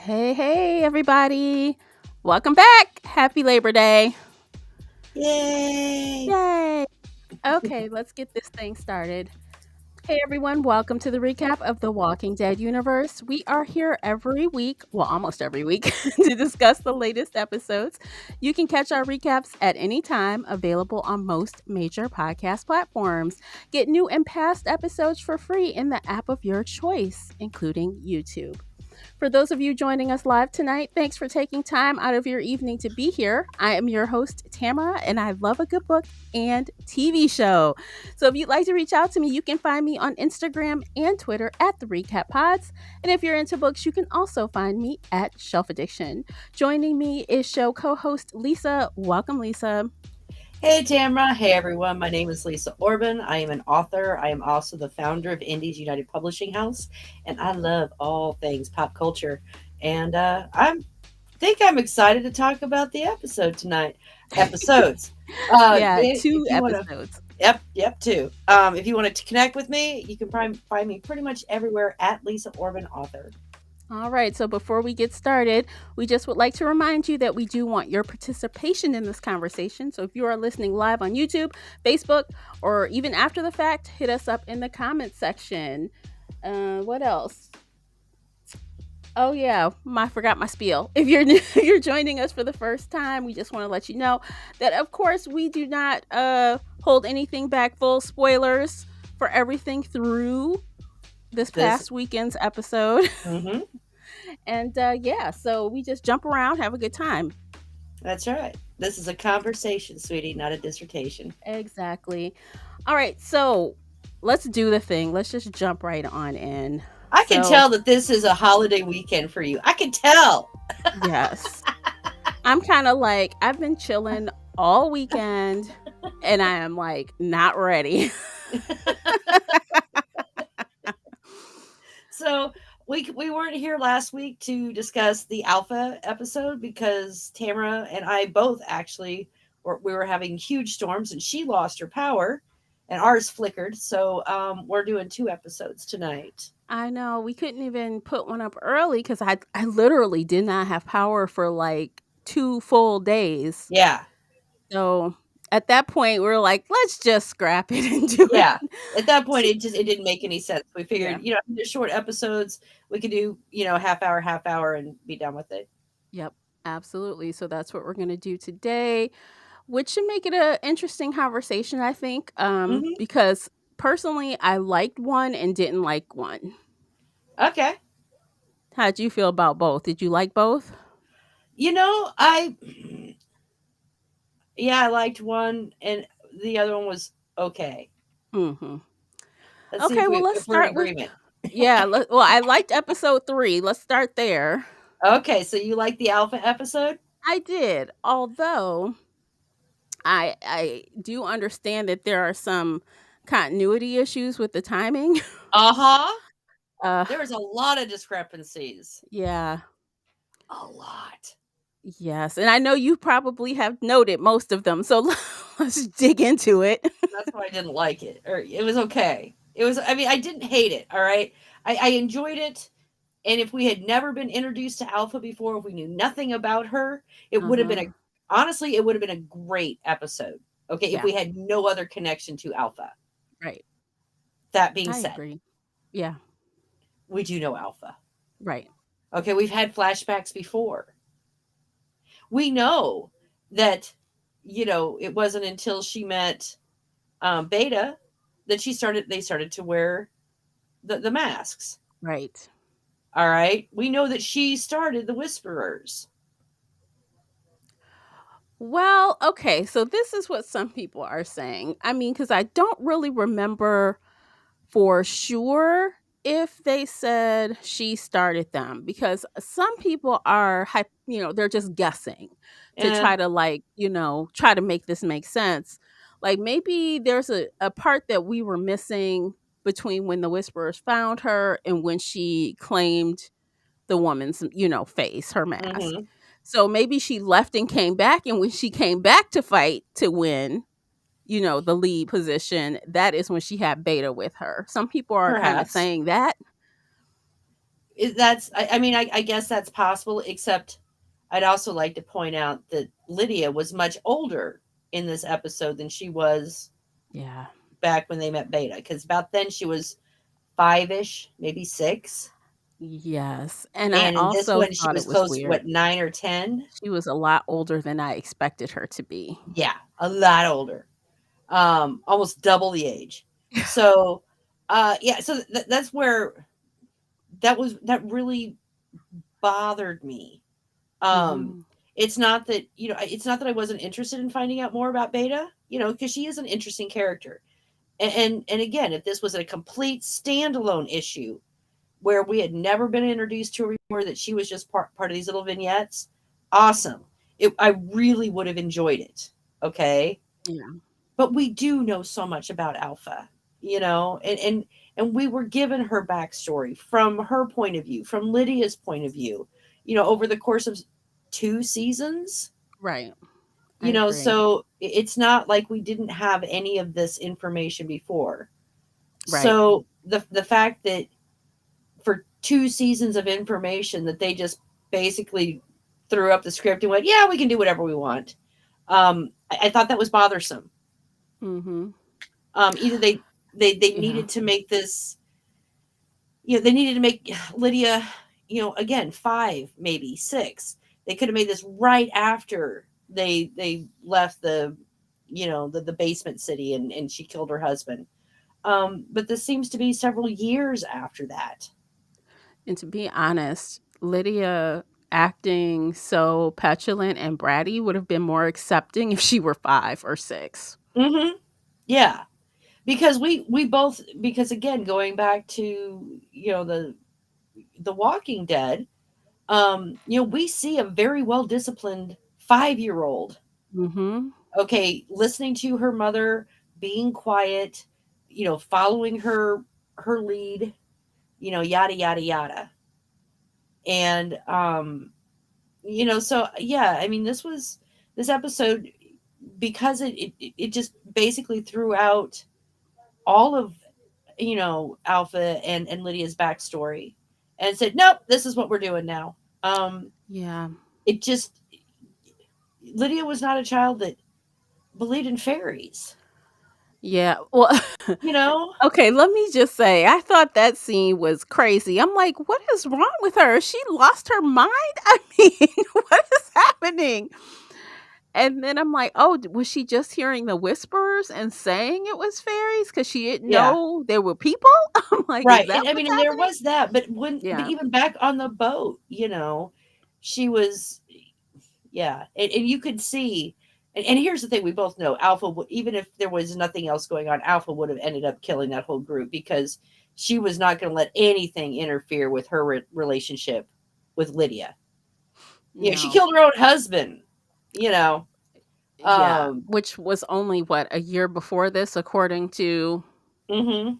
Hey, everybody. Welcome back. Happy Labor Day. Yay! Yay. Okay, let's get this thing started. Hey, everyone. Welcome to the recap of the Walking Dead universe. We are here every week, well, almost every week, to discuss the latest episodes. You can catch our recaps at any time, available on most major podcast platforms. Get new and past episodes for free in the app of your choice, including YouTube. For those of you joining us live tonight, thanks for taking time out of your evening to be here. I am your host, Tamara, and I love a good book and TV show. So if you'd like to reach out to me, you can find me on Instagram and Twitter at The Recap Pods. And if you're into books, you can also find me at Shelf Addiction. Joining me is show co host Lisa. Welcome, Lisa. Hey, Tamara. Hey, everyone. My name is Lisa Orban. I am an author. I am also the founder of Indies United Publishing House, and I love all things pop culture. And I think I'm excited to talk about the episode tonight. Episodes. Yeah, If two you want to, episodes. yep, two. If you want to connect with me, you can find me pretty much everywhere at Lisa Orban Author. All right, so before we get started, we just would like to remind you that we do want your participation in this conversation. So if you are listening live on YouTube, Facebook, or even after the fact, hit us up in the comments section. What else? Oh yeah, I forgot my spiel. If you're if you're joining us for the first time, we just want to let you know that of course we do not hold anything back. Full spoilers for everything through this This. past weekend's episode. Mm-hmm. And yeah, so we just jump around, have a good time. That's right. This is a conversation, sweetie, not a dissertation. Exactly. All right, so let's do the thing. Let's just jump right on in. I can So, tell that this is a holiday weekend for you. I can tell. yes, I'm kind of like, I've been chilling all weekend and I am like not ready. So we weren't here last week to discuss the Alpha episode because Tamara and I both actually we were having huge storms and she lost her power and ours flickered. So we're doing two episodes tonight. I know we couldn't even put one up early because I literally did not have power for like 2 full days. Yeah. So at that point, we were like, let's just scrap it and do Yeah. it. At that point it didn't make any sense. We Yeah. figured, the short episodes we could do, half hour and be done with it. Yep. Absolutely. So that's what we're going to do today, which should make it an interesting conversation, I think, Mhm. because personally, I liked one and didn't like one. Okay. How'd you feel about both? Did you like both? I yeah, I liked one and the other one was okay. Hmm. Let's see Okay. Well, let's if we're in start with, agreement. yeah. Well, I liked episode 3. Let's start there. Okay, so you like the Alpha episode? I did, although I do understand that there are some continuity issues with the timing. Uh-huh. Uh, There was a lot of discrepancies. yeah. A lot. Yes, and I know you probably have noted most of them, so let's dig into it. That's why I didn't like it. Or it was okay. I didn't hate it, all right? I enjoyed it. And if we had never been introduced to Alpha before, if we knew nothing about her, it would have been Uh-huh. honestly, it would have been a great episode. Okay, if Yeah, we had no other connection to Alpha. right. That being I said, agree. Yeah, we do know Alpha. right. Okay, we've had flashbacks before. We know that, it wasn't until she met Beta that they started to wear the masks. Right. All right. We know that she started the Whisperers. Well, okay, so this is what some people are saying. I mean, because I don't really remember for sure if they said she started them, because some people are they're just guessing to Eh, try to try to make this make sense. Like maybe there's a part that we were missing between when the Whisperers found her and when she claimed the woman's face, her mask. mhm. So maybe she left and came back, and when she came back to fight to win, the lead position, that is when she had Beta with her. Some people are kind of Perhaps. saying that. I mean, I guess that's possible, except I'd also like to point out that Lydia was much older in this episode than she was Yeah. back when they met Beta, because about then she was five-ish, maybe six. Yes. And I And in this also one, she thought was it was close to weird. what, 9 or 10? She was a lot older than I expected her to be. Yeah, a lot older. Almost double the age. So, yeah, so that's where that really bothered me. Um, Mhm. it's not that, it's not that I wasn't interested in finding out more about Beta, because she is an interesting character. And again, if this was a complete standalone issue where we had never been introduced to her before, that she was just part of these little vignettes, awesome. I really would have enjoyed it. Okay. Yeah. But we do know so much about Alpha, and we were given her backstory from her point of view, from Lydia's point of view, over the course of 2 seasons. Right. I agree. So it's not like we didn't have any of this information before. Right. So the fact that for 2 seasons of information that they just basically threw up the script and went, yeah, we can do whatever we want. I thought that was bothersome. Mhm. Either they Yeah. needed to make this, they needed to make Lydia, again, five, maybe six. They could have made this right after they left the basement city, and she killed her husband. But this seems to be several years after that. And to be honest, Lydia acting so petulant and bratty would have been more accepting if she were 5 or 6. Mm-hmm. Yeah, because we both, because again, going back to the Walking Dead, we see a very well disciplined 5-year-old, Mhm. okay, listening to her mother, being quiet, following her lead, yada yada yada. And so yeah, I mean, this episode, because it just basically threw out all of, Alpha and Lydia's backstory, and said, nope, this is what we're doing now. Yeah. It just Lydia was not a child that believed in fairies, Yeah. Well, you know? okay, let me just say, I thought that scene was crazy. I'm like, what is wrong with her? She lost her mind? I mean, what is happening? And then I'm like, oh, was she just hearing the whispers and saying it was fairies because she didn't Yeah. know there were people? I'm like, is Right. that And I mean, what's and there happening? was that, but Yeah. even back on the boat, she was, yeah. And you could see, and here's the thing, we both know Alpha, even if there was nothing else going on, Alpha would have ended up killing that whole group, because she was not going to let anything interfere with her relationship with Lydia. She No. killed her own husband, you know. Yeah. Um, Which was only what, a year before this, according to. mhm.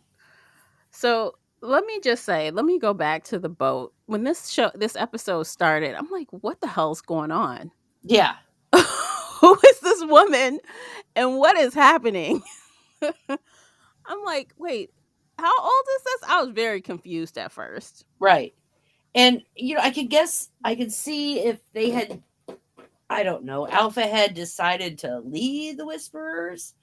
So let me just say, let me go back to the boat. When this episode started, I'm like, what the hell's going on? Yeah. Who is this woman and what is happening? I'm like, wait, how old is this? I was very confused at first. Right. And I could see if they had, I don't know, Alpha had decided to lead the Whisperers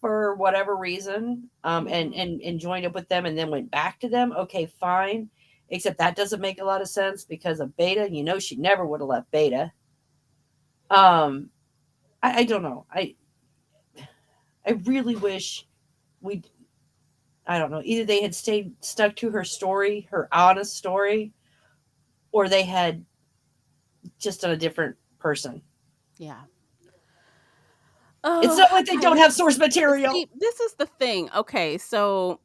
for whatever reason, and, Hmm. and and joined up with them and then went back to them. Okay, fine. Except that doesn't make a lot of sense because of Beta. She never would have left Beta. Um, I don't know. I really wish we. I don't know. Either they had stayed stuck to her story, her honest story, or they had just done a different person. Yeah. It's Oh, not like they don't I have source material. see. This is the thing. Okay, so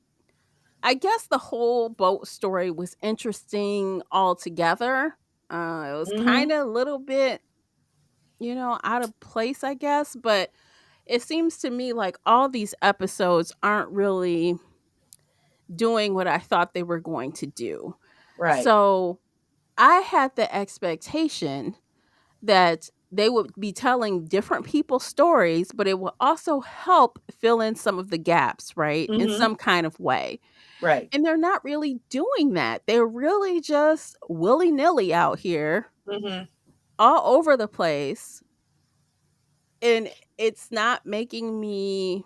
I guess the whole boat story was interesting altogether. It was Hmm. kind of a little bit, out of place, I guess, but it seems to me like all these episodes aren't really doing what I thought they were going to do. Right. So I had the expectation that they would be telling different people's stories, but it will also help fill in some of the gaps, right? In Mhm. some kind of way. Right. And they're not really doing that. They're really just willy-nilly out here Mhm. all over the place. And it's not making me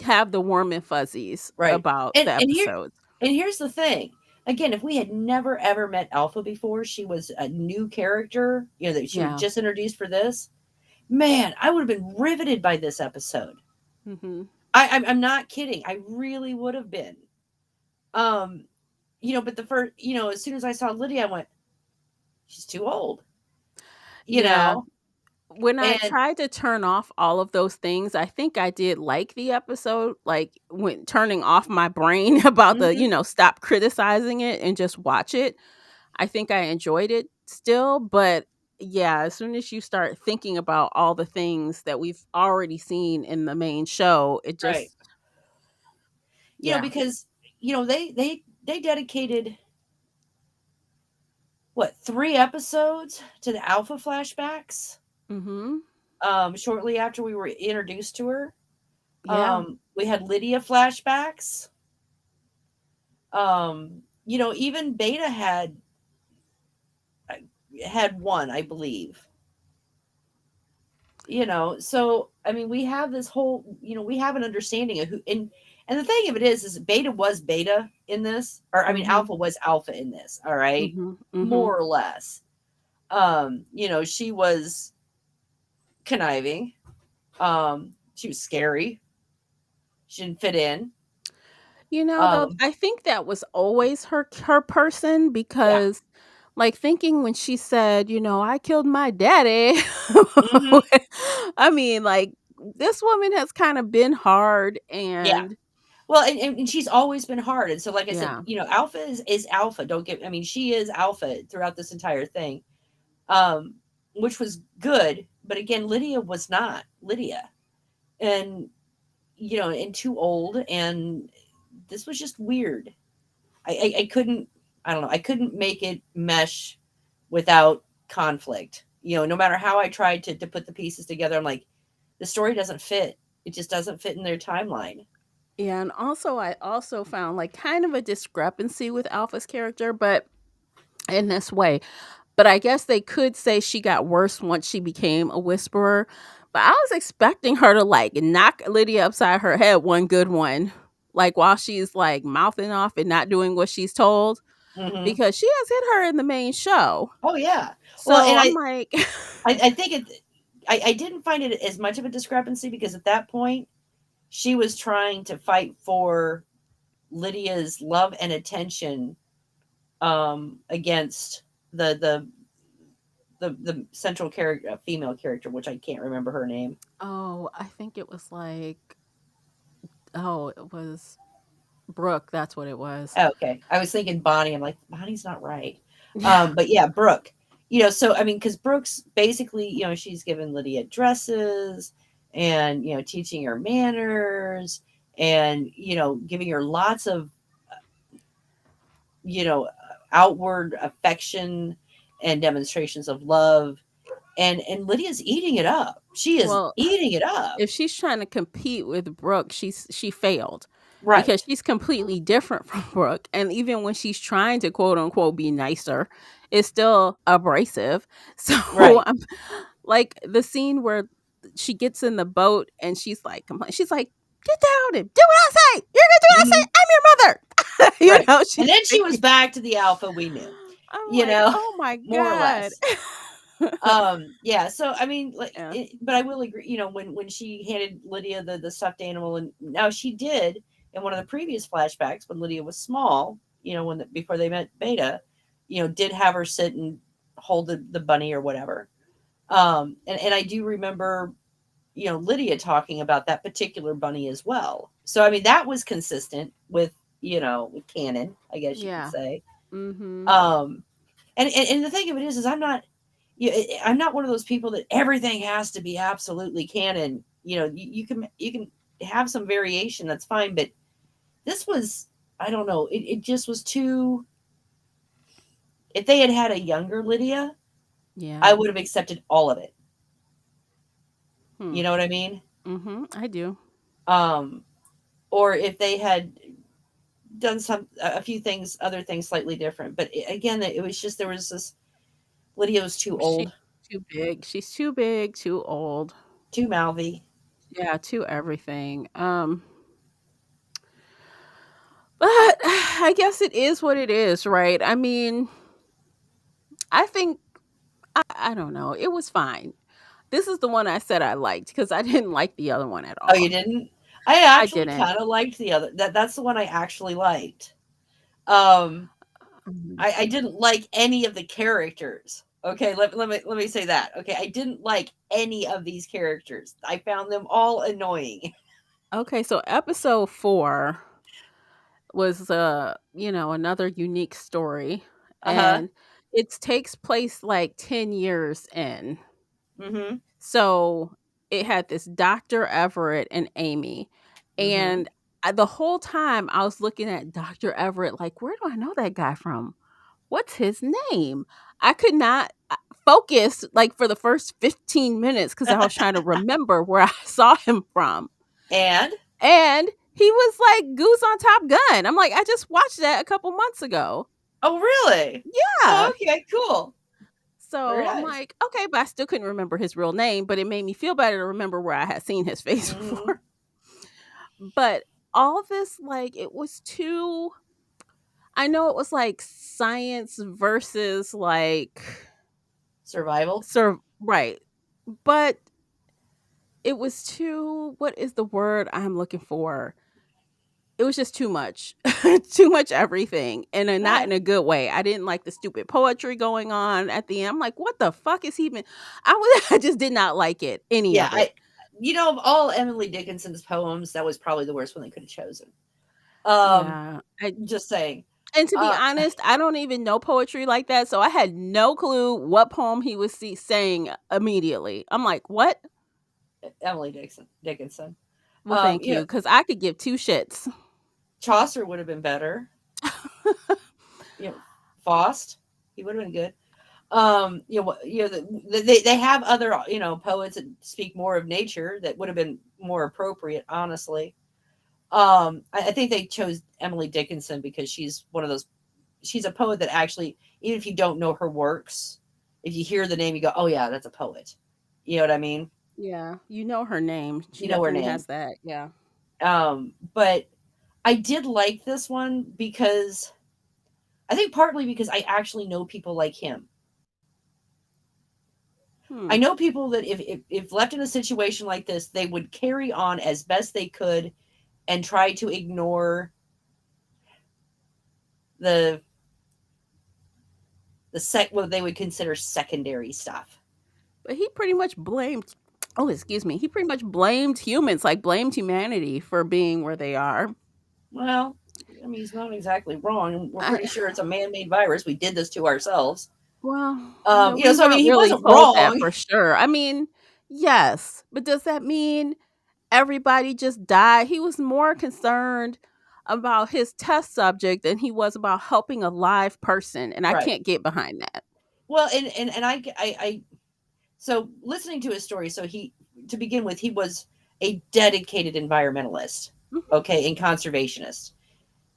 have the warm and fuzzies Right. about And the and here episodes. and here's the thing. Again, if we had never ever met Alpha before, she was a new character, that she was Yeah. just introduced for this. Man, I would have been riveted by this episode. Mhm. I'm not kidding. I really would have been. Um, but the first, as soon as I saw Lydia, I went, she's too old, you Yeah. know? When I And tried to turn off all of those things, I think I did like the episode, like, when turning off my brain about the, mhm, stop criticizing it and just watch it. I think I enjoyed it still, but yeah, as soon as you start thinking about all the things that we've already seen in the main show, it right. just yeah. Because they dedicated what, 3 episodes to the Alpha flashbacks, Mhm. shortly after we were introduced to her. Yeah. We had Lydia flashbacks. Even Beta had one, I believe. So I mean, we have this whole, we have an understanding of who, and the thing of it is Beta was Beta in this, or I mean, Mhm. Alpha was Alpha in this. All right, Mhm. Mhm. more or less. She was conniving. She was scary. She didn't fit in. Though, Um, I think that was always her person yeah. because, like, thinking when she said, "I killed my daddy." Hmm. I mean, like, this woman has kinda been hard Yeah. and Well, and she's always been hard, and so, like I said, yeah. Alpha is Alpha. Don't get. I mean, she is Alpha throughout this entire thing, um, which was good. But again, Lydia was not Lydia, and and too old, and this was just weird. I couldn't. I don't know. I couldn't make it mesh without conflict. No matter how I tried to put the pieces together, I'm like, the story doesn't fit. It just doesn't fit in their timeline. Yeah, and also I also found, like, kind of a discrepancy with Alpha's character, but in this way. But I guess they could say she got worse once she became a whisperer. But I was expecting her to, like, knock Lydia upside her head one good one, like, while she's, like, mouthing off and not doing what she's told, Hmm. because she has hit her in the main show. Oh yeah. Well, So and I'm like, I think I didn't find it as much of a discrepancy because at that point she was trying to fight for Lydia's love and attention, against the the central character, female character, which I can't remember her name. oh, I think it was like, oh, it was Brooke. That's what it was. Oh, okay, I was thinking Bonnie. I'm like, Bonnie's not right. But yeah, Brooke. So I mean, because Brooke's basically, she's given Lydia dresses and teaching her manners and giving her lots of you know outward affection and demonstrations of love, and Lydia's eating it up. She is Well, eating it up. if she's trying to compete with Brooke, she failed because Right. she's completely different from Brooke. And even when she's trying to quote unquote be nicer, it's still abrasive. So Right. I'm like the scene where she gets in the boat and she's like, get down and do what I say. You're gonna do what I say. Hmm. I'm your mother. Right. And She's then she was thinking, back to the Alpha we knew, I'm you like, know, oh my more or God. less. Yeah, so I mean, like, Yeah. but I will agree, when she handed Lydia the stuffed animal, and now she did in one of the previous flashbacks when Lydia was small, before they met Beta, did have her sit and hold the bunny or whatever. And I do remember, Lydia talking about that particular bunny as well. So I mean, that was consistent with canon, I guess you could Yeah. say. Mm-hmm. Um, and the thing of it is I'm not one of those people that everything has to be absolutely canon. You can have some variation, that's fine, but this was, I don't know, it just was too. If they had had a younger Lydia, I Yeah. would have accepted all of it. Hmm. You know what I mean? I do. Um, or if they had done a few things, other things slightly different. But again, it was just there was this Lydia was too She's old, too big. She's too big, too old. too mouthy. Yeah, too everything. But I guess it is what it is, right? I mean, I think I don't know. It was fine. This is the one I said I liked because I didn't like the other one at Oh, you all. didn't? I I actually didn't. kind of liked the other. That's the one I actually liked. Um, Mhm. I didn't like any of the characters. Okay, let me say that. Okay, I didn't like any of these characters. I found them all annoying. Okay, so episode 4 was another unique story, Uh huh. and it takes place like 10 years in. Mm-hmm. So it had this Dr. Everett and Amy. Mm-hmm. And the whole time I was looking at Dr. Everett like, where do I know that guy from? What's his name? I could not focus like for the first 15 minutes because I was trying to remember where I saw him from. And And he was like Goose on Top Gun. I'm like, I just watched that a couple months ago. oh, really? Oh, Yeah. okay, cool. Very So I'm nice. like, okay, but I still couldn't remember his real name, but it made me feel better to remember where I had seen his face Mm-hmm. before. But all this, like, it was too, I know it was like science versus like, Survival. right. But it was too, what is the word I'm looking for? It was just too much, too much everything, and not Okay. in a good way. I didn't like the stupid poetry going on at the end. I'm like, what the fuck is he even? I just did not like it, any Yeah, of it. of all Emily Dickinson's poems, that was probably the worst one they could have chosen. Um, Yeah, just saying. and to be Uh, honest, I don't even know poetry like that, so I had no clue what poem he was saying immediately. I'm like, what? Emily Dickinson. Well, thank You know, you, because I could give two shits. Chaucer would have been better. You know, Faust, he would have been good. They have other poets that speak more of nature that would have been more appropriate, honestly. I think they chose Emily Dickinson because she's one of those. She's a poet that actually, even if you don't know her works, if you hear the name, you go, "Oh yeah, that's a poet." You know what I mean? Yeah, you know her name. She You know her definitely name. has that. Yeah. But I did like this one because I think partly because I actually know people like him. I Hmm. know people that if left in a situation like this, they would carry on as best they could and try to ignore the what they would consider secondary stuff. But he pretty much blamed. Oh, excuse me. He pretty much blamed humans, like blamed humanity for being where they are. Well, I mean, he's not exactly wrong. We're I, pretty sure it's a man-made virus. We did this to ourselves. well, yeah, we So I mean, weren't he really wasn't told that wrong. for sure. I mean, yes, but does that mean everybody just died? He was more concerned about his test subject than he was about helping a live person, and I Right. can't get behind that. Well, and I so listening to his story, so he to begin with, he was a dedicated environmentalist, Mhm. okay, and conservationist.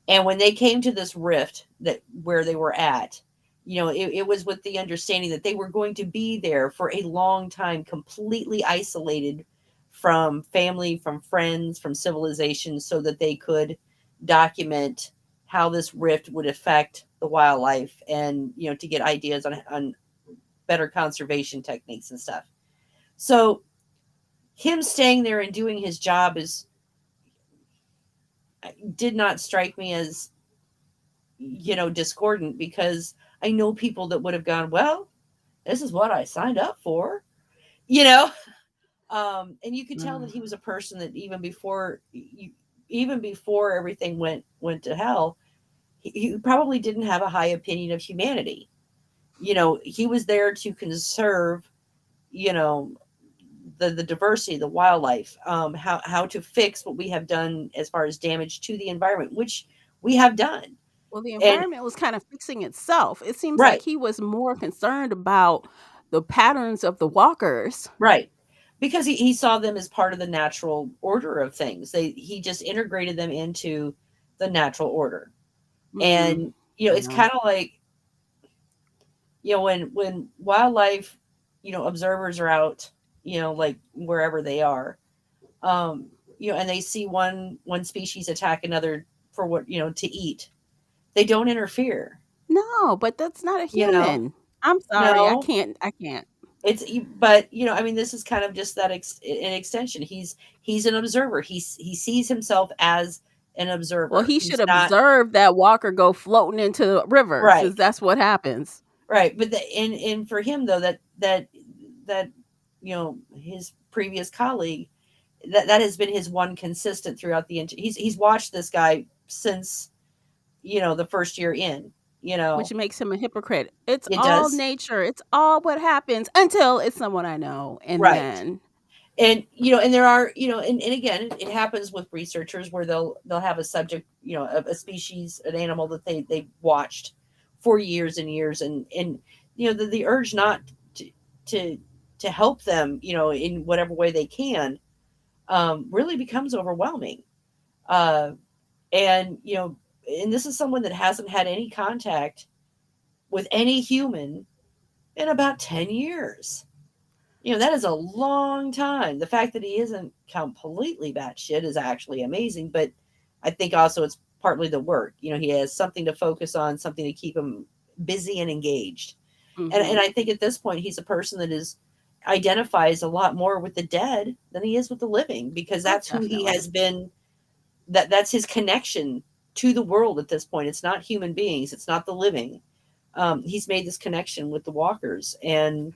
And when they came to this rift that where they were at, it was with the understanding that they were going to be there for a long time, completely isolated from family, from friends, from civilization, so that they could document how this rift would affect the wildlife and to get ideas on better conservation techniques and stuff. So him staying there and doing his job is did not strike me as discordant because I know people that would have gone, well, this is what I signed up for, you know. And you could tell that Mm. he was a person that even before everything went to hell, he probably didn't have a high opinion of humanity. He was there to conserve, you know, the diversity, the wildlife, how to fix what we have done as far as damage to the environment, which we have done. Well, the And environment was kind of fixing itself. It seems like right, he was more concerned about the patterns of the walkers. right. because he saw them as part of the natural order of things. He just integrated them into the natural order. Mm, And it's yeah. kind of like, when wildlife, observers are out, like wherever they are, um and they see one species attack another for what, to eat, they don't interfere. No, but that's not a you know human. I'm sorry, I no, can't. I can't. but I mean, this is kind of just that an extension. He's an observer. He sees himself as an Well, observer. he should He's not. observe that walker go floating into the river, Right, because that's what happens. right. But and for him though, that his previous colleague, that has been his one consistent throughout he's watched this guy since, the first year in. you Which know makes him a hypocrite. It's it all does. nature. It's all what happens until it's someone I know, and Right. then And there are, and again, it happens with researchers where they'll have a subject, a species, an animal that they watched for years and years, and the urge not to to to help them, in whatever way they can, really becomes overwhelming. uh and this is someone that hasn't had any contact with any human in about 10 years. That is a long time. The fact that he isn't completely batshit is actually amazing, but I think also it's partly the work. He has something to focus on, something to keep him busy and engaged. And mhm, I think at this point he's a person that is identifies a lot more with the dead than he is with the living, because oh, that's who he definitely. has been. That's his connection to the world at this point. It's not human beings, it's not the living. He's made this connection with the walkers, and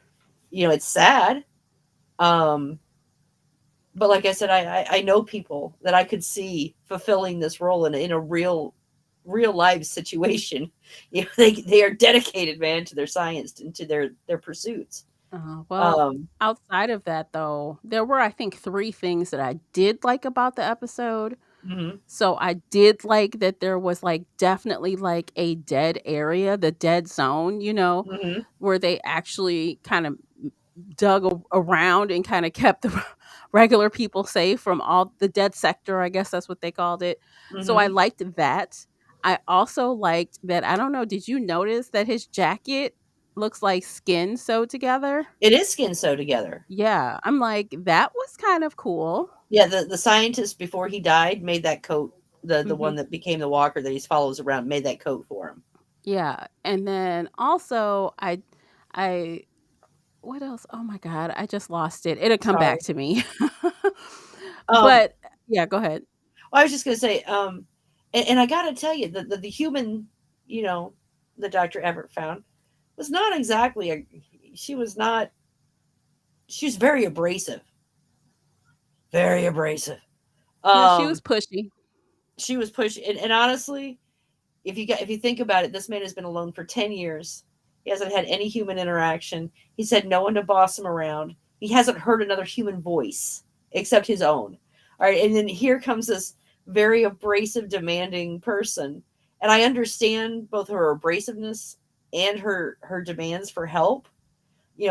it's sad. um but like I said, I know people that I could see fulfilling this role in a real life situation. They are dedicated, man, to their science and to their pursuits. Well, Um, outside of that, though, there were, I think, 3 things that I did like about the episode. mhm, So I did like that there was, like, definitely, like, a dead area, the dead zone, mhm, where they actually kind of dug around and kind of kept the regular people safe from all the dead sector, I guess that's what they called it. So I mhm. liked that. I also liked that, I don't know, did you notice that his jacket looks like skin sewed together? It is skin sewn together. Yeah, I'm like, that was kind of cool. Yeah, the scientist before he died made that coat. The Mhm. one that became the walker that he follows around made that coat for him. Yeah, and then also I what else? Oh my god, I just lost it. It'll come back Sorry. to me. Um, But yeah, go ahead. well, I was just gonna say, and I gotta tell you, the human, you know, that Dr. Everett found was not exactly a. She was not. She was very abrasive. Very abrasive. Yeah, she was Um, pushy. she was pushing, and honestly, if you think about it, this man has been alone for 10 years. He hasn't had any human interaction. He's had no one to boss him around. He hasn't heard another human voice except his own. All right, and then here comes this very abrasive, demanding person, and I understand both her abrasiveness and her demands for help.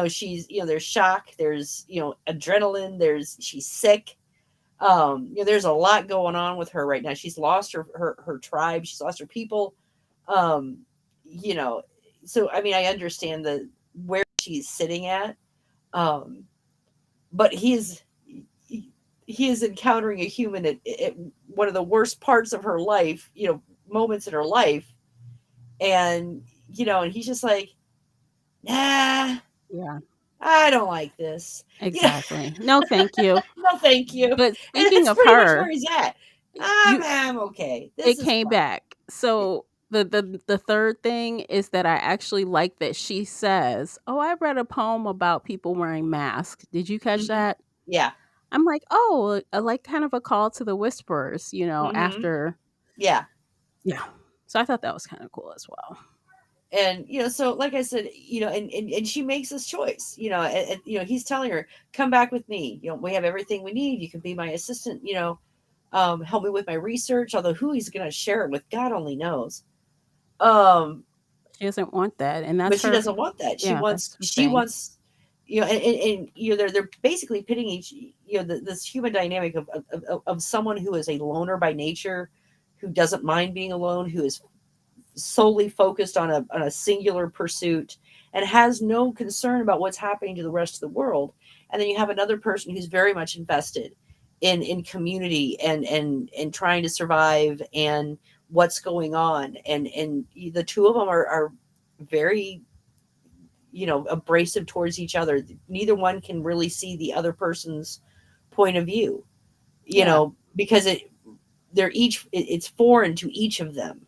She's, there's shock, there's, adrenaline, there's she's sick. There's a lot going on with her right now. She's lost her tribe, she's lost her people. um you know so I mean, I understand the where she's sitting at. um but he is encountering a human at one of the worst parts of her life, moments in her life. And he's just like, nah, Yeah, I don't like this. Yeah. exactly. No, thank you. No, thank you. And But speaking that's of pretty much where her, he's at. you I'm okay. This it is came fine. back. So the third thing is that I actually like that she says, "Oh, I read a poem about people wearing masks." Did you catch Mhm. that? Yeah. I'm like, "Oh, like kind of a call to the whisperers, Mhm. after." Yeah. Yeah. So I thought that was kind of cool as well. And so like I said, and she makes this choice, and he's telling her, come back with me, we have everything we need, you can be my assistant, help me with my research, although who he's going to share it with, God only knows. um She doesn't want that, and but that's she her. doesn't want that. she Yeah, wants that's her she thing. wants they're basically pitting each, this human dynamic of someone who is a loner by nature, who doesn't mind being alone, who is solely focused on a singular pursuit and has no concern about what's happening to the rest of the world. And then you have another person who's very much invested in community and trying to survive and what's going on. And the two of them are very, abrasive towards each other. Neither one can really see the other person's point of view, Yeah. because it's foreign to each of them.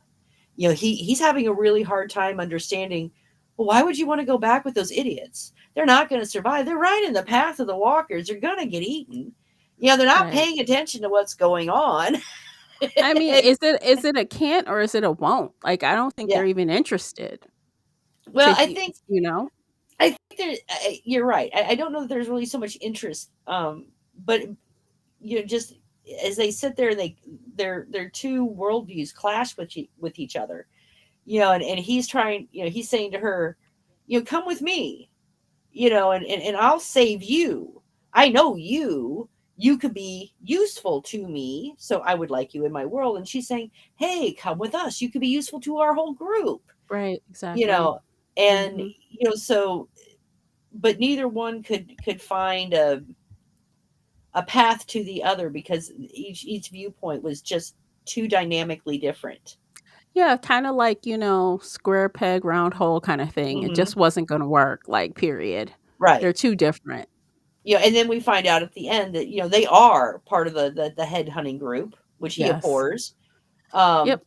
He's having a really hard time understanding, well, why would you want to go back with those idiots? They're not going to survive. They're right in the path of the walkers. They're going to get eaten. They're not Right. paying attention to what's going on. I mean, is it a can't or is it a won't? Like, I don't think they're Yeah. even interested to Well, I think you know? you're right. I don't know that there's really so much interest, but just as they sit there, their two worldviews clash with each other. And he's trying. He's saying to her, come with me, and I'll save you. I know you. You could be useful to me, so I would like you in my world. And she's saying, hey, come with us. You could be useful to our whole group, Right, you exactly. know. And Mhm. so, but neither one could find a path to the other because each viewpoint was just too dynamically different. Yeah, kinda like, square peg, round hole kinda thing. It Hmm. just wasn't gonna work, like, period. They're Right. too different. And then we find out at the end that they are part of the head hunting group, which he Yes. abhors. Um, Yep.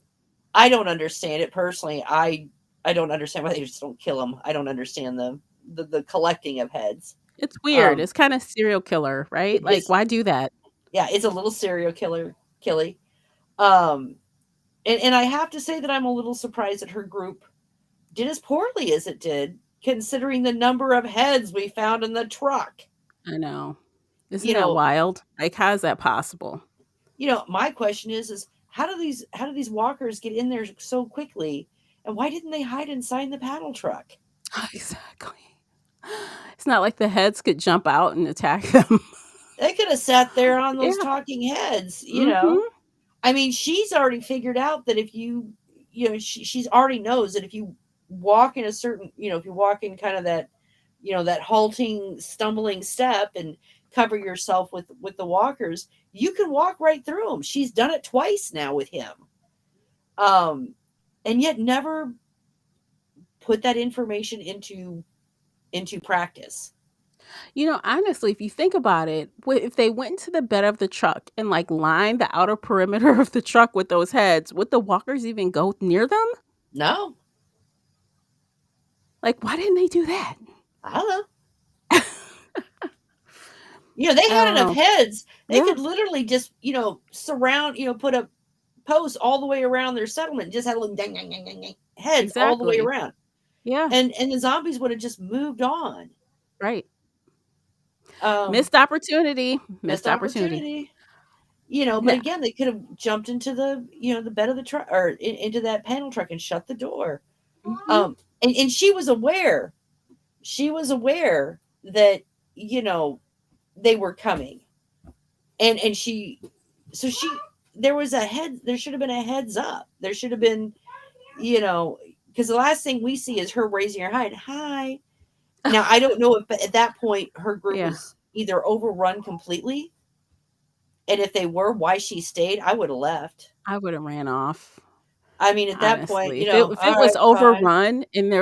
I don't understand it personally. I don't understand why they just don't kill him. I don't understand the collecting of heads. It's weird. Um, It's kinda serial killer, right? Like, it's why do that? Yeah, it's a little serial killer killy. Um, and I have to say that I'm a little surprised that her group did as poorly as it did, considering the number of heads we found in the truck. I know. Isn't You that know, wild? Like, how is that possible? my question is how do these walkers get in there so quickly, and why didn't they hide inside the paddle truck? Exactly. It's not like the heads could jump out and attack them. They could have sat there on those Yeah. talking heads. Mhm. I mean, she's already figured out that if she's already knows that if you walk in a certain, if you walk in kind of that halting, stumbling step and cover yourself with the walkers, you can walk right through them. She's done it twice now with him. Um, and yet never put that information into practice. Honestly, if you think about it, if they went into the bed of the truck and, like, lined the outer perimeter of the truck with those heads, would the walkers even go near them? No, Like, why didn't they do that? I don't know. They I had don't enough know. heads. They Yeah, could literally just, surround, put a post all the way around their settlement, just had little dang, dang, dang, dang, dang, heads all the way exactly. around. Yeah, And the zombies would have just moved on. right. Um, Missed opportunity, Missed missed opportunity. opportunity. But Yeah. again, they could have jumped into the bed of the truck or into that panel truck and shut the door. Mhm. And she was aware. She was aware that, you know, they were coming. And she there should have been a heads up. There should have been, because the last thing we see is her raising her hand. Hi. Now, I don't know if at that point her group Yeah, was either overrun completely, and if they were, why she stayed. I would have left. I would've ran off, I mean, at that point, honestly. If it all was right, fine. overrun and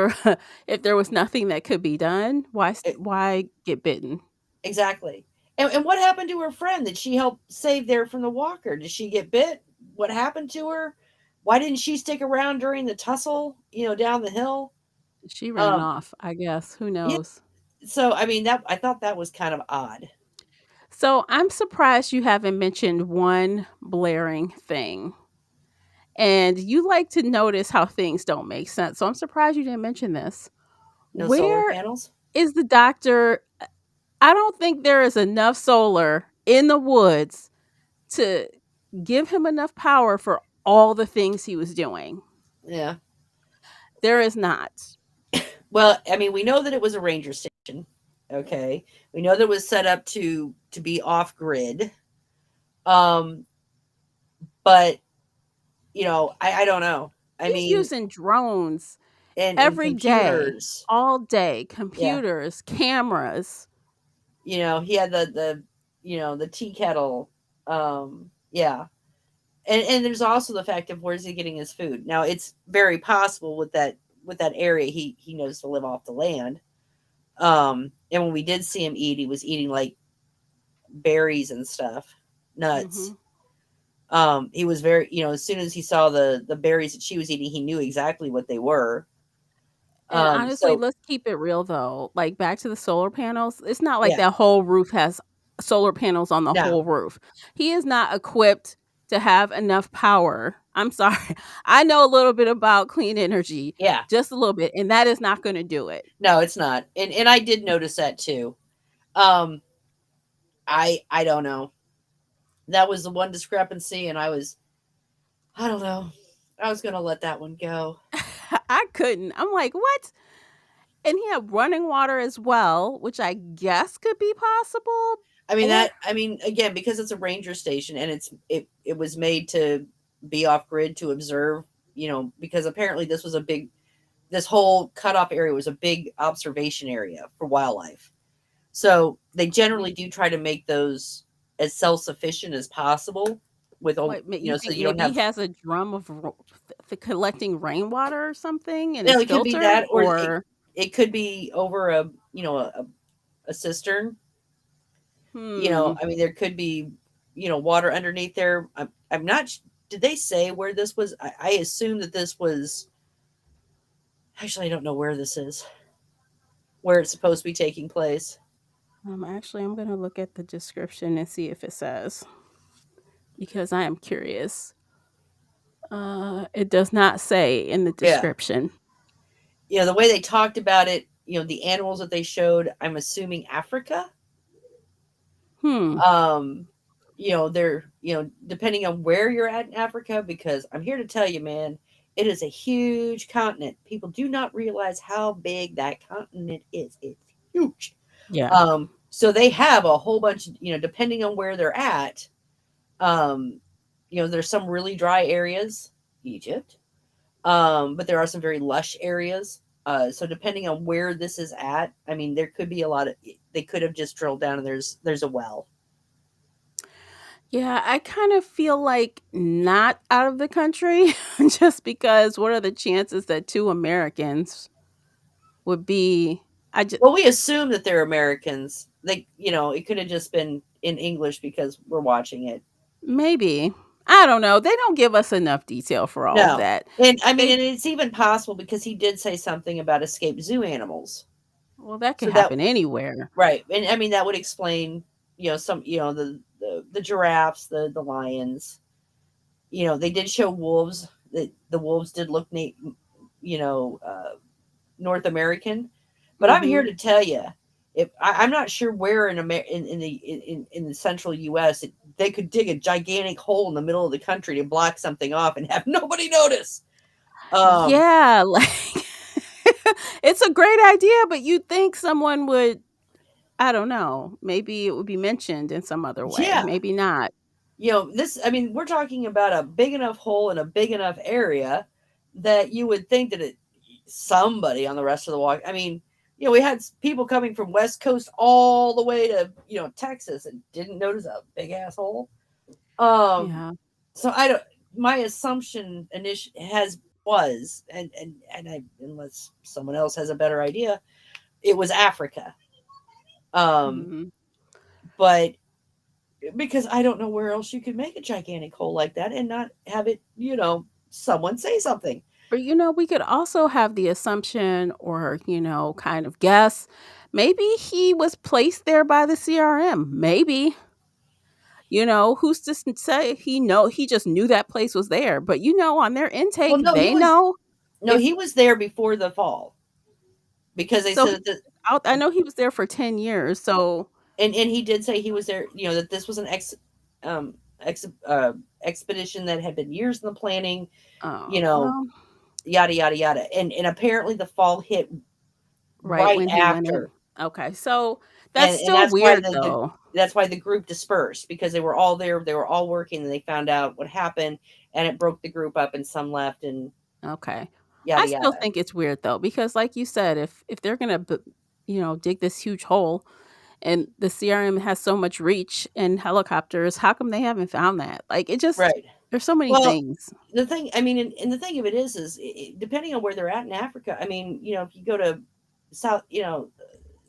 if there was nothing that could be done, E- why get bitten? Exactly. And what happened to her friend that she helped save there from the walker? Did she get bit? What happened to her? Why didn't she stick around during the tussle, down the hill? She ran Um, off, I guess, who yeah. knows? So I mean that I thought that was kind of odd. So, I'm surprised you haven't mentioned one blaring thing, and you like to notice how things don't make sense, so I'm surprised you didn't mention this. No solar Where panels. is the doctor? I don't think there is enough solar in the woods to give him enough power for all the things he was doing. Yeah. There is not. Well, I mean, we know that it was a ranger station. Okay, we know that it was set up to be off grid. Um, but I don't know. I He's mean, using drones and every day, computers. all day, Yeah, computers, cameras. he had the tea kettle. Yeah, and there's also the fact of where's he getting his food. Now it's very possible with that area he knows to live off the land. And when we did see him eat, he was eating like berries and stuff, nuts. Mhm. He was very, as soon as he saw the berries that she was eating, he knew exactly what they were. And honestly, So let's keep it real though. Like back to the solar panels, it's not like yeah, that whole roof has solar panels on the no, whole roof. He is not equipped to have enough power. I'm sorry. I know a little bit about clean energy, yeah, just a little bit, and that is not going to do it. no, it's not. And I did notice that too. Um, I don't know. That was the one discrepancy, and I don't know. I was gonna let that one go. I couldn't. I'm like, what? And he had running water as well, which I guess could be possible. Or I mean, again, because it's a ranger station and it was made to be off grid to observe, because apparently this whole cutoff area was a big observation area for wildlife. So they generally do try to make those as self sufficient as possible with all, what? You so think you don't maybe he have. has a drum of collecting rainwater or something, and Yeah, it's it could be filtered? that, or Or it could be over a cistern. hmm, I mean, there could be, water underneath there. I'm not. Did they say where this was? I assume that this was. Actually, I don't know where this is. Where it's supposed to be taking place. actually, I'm gonna look at the description and see if it says because I am curious. It does not say in the Yeah. description. The way they talked about it, the animals that they showed, I'm assuming Africa. Hmm. Um, they're, depending on where you're at in Africa, because I'm here to tell you, man, it is a huge continent. People do not realize how big that continent is. It's huge. Yeah. So they have a whole bunch, depending on where they're at. Um, there's some really dry areas, Egypt, but there are some very lush areas. So depending on where this is at, I mean, there could be a lot of. They could have just drilled down and there's a well. Yeah, I kind of feel like not out of the country just because what are the chances that two Americans would be I just Well, we assume that they're Americans. It could have just been in English because we're watching it. maybe. I don't know. They don't give us enough detail for all of No, that. and I mean, They and it's even possible because he did say something about escaped zoo animals. well, that could So that happen anywhere. right, and I mean that would explain, some, the giraffes, the lions. They did show wolves. The wolves did look, North American. But I'm here Mhm. to tell you, if I'm not sure where in the central U.S. They could dig a gigantic hole in the middle of the country to block something off and have nobody notice. Um, Yeah, like it's a great idea, but you'd think someone would I don't know, maybe it would be mentioned in some other way, yeah, maybe not. this. I mean, we're talking about a big enough hole in a big enough area that you would think that somebody on the rest of the walk. I mean, we had people coming from West Coast all the way to Texas and didn't notice a big asshole. Um, Yeah. so I don't. My assumption has was unless someone else has a better idea, it was Africa. Um, Mhm. but because I don't know where else you could make a gigantic hole like that and not have it, someone say something. Or, we could also have the assumption or, kind of guess maybe he was placed there by the CRM. Maybe, who's to say he just knew that place was there. But, on their Well, intake, no, they know if he was there before the fall because they so. said that, I know he was there for 10 years. So, and he did say he was there. That this was an um, ex, expedition that had been years in the planning. You know, well, yada yada yada, and apparently the fall hit right right when he went after. in. Okay, so that's And still weird though. that's why the group dispersed, because they were all there, they were all working, and they found out what happened, and it broke the group up, and some left, and Okay. I yada still yada. think it's weird though because like you said, if they're gonna dig this huge hole and the CRM has so much reach and helicopters, how come they haven't found that? Like it just Right. there's so many Well, things. the thing, I mean, and the thing of it is depending on where they're at in Africa. I mean, if you go to South,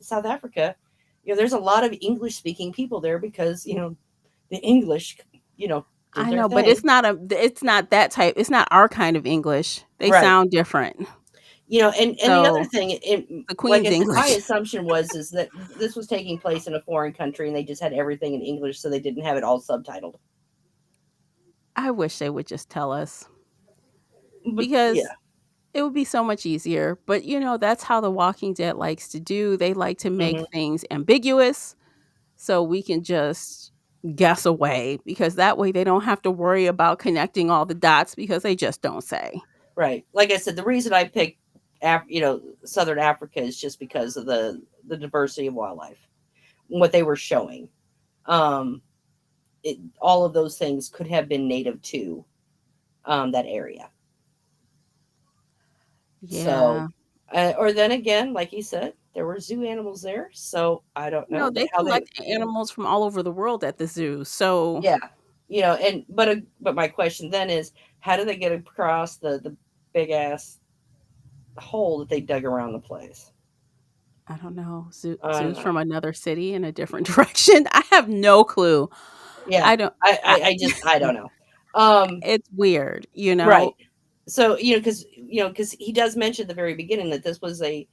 South Africa, there's a lot of English speaking people there, because the English, did I their know, but thing. it's not that type. It's not our kind of English. They Right. sound different. And the other So thing, the like Queen's I said, my English. assumption was is that this was taking place in a foreign country, and they just had everything in English, so they didn't have it all subtitled. I wish they would just tell us But because yeah. it would be so much easier. But that's how The Walking Dead likes to do. They like to make Hmm. things ambiguous so we can just guess away because that way they don't have to worry about connecting all the dots because they just don't say. Right. Like I said, the reason I picked Southern Africa is just because of the diversity of wildlife, what they were showing. Um, all of those things could have been native to that area. So, Yeah. or then again, like you said, there were zoo animals there. So I don't know They how they. collect animals from all over the world at the zoo. So Yeah, and but my question then is, how do they get across the big ass hole that they dug around the place? I don't know. I don't Zoos know. from another city in a different direction. I have no clue. Yeah, I don't. I, I, I, I just I don't know. Um, it's weird, right. So because he does mention at the very beginning that this was a,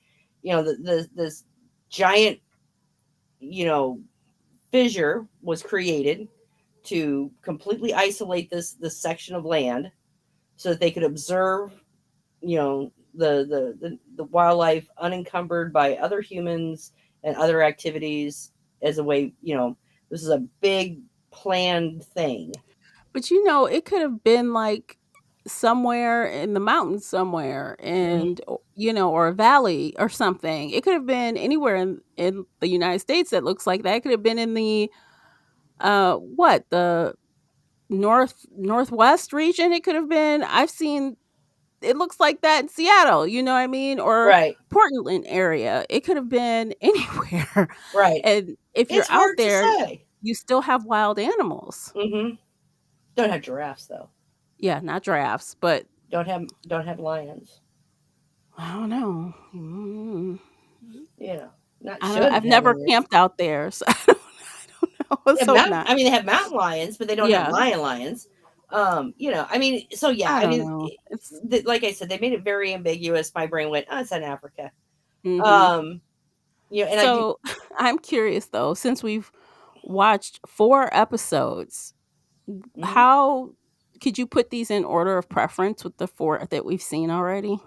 this giant, you know fissure was created to completely isolate this section of land, so that they could observe, the wildlife unencumbered by other humans and other activities, as a way, this is a big planned thing. But it could have been like somewhere in the mountains somewhere Hmm. and or a valley or something. It could have been anywhere in the United States that looks like that. It could have been in the what? The northwest region. It could have been. I've seen it looks like that in Seattle, you know what I mean? Or Right. Portland area. It could have been anywhere. Right. And if you're It's out hard to there, say. you still have wild animals. Hmm. Don't have giraffes though. Yeah, not giraffes, but Don't have lions. I don't know. Not I don't. shouldn't I've have never any. camped out there, so I don't know. They Let's have hope mountain. not. I mean, they have mountain lions, but they don't have Yeah, lions. I mean, so yeah, I I don't mean, know. It's like I said, they made it very ambiguous. My brain went, "Oh, it's in Africa." hmm Um, and I do. So I'm curious though, since we've watched 4 episodes, Mhm. how could you put these in order of preference with the 4 that we've seen already?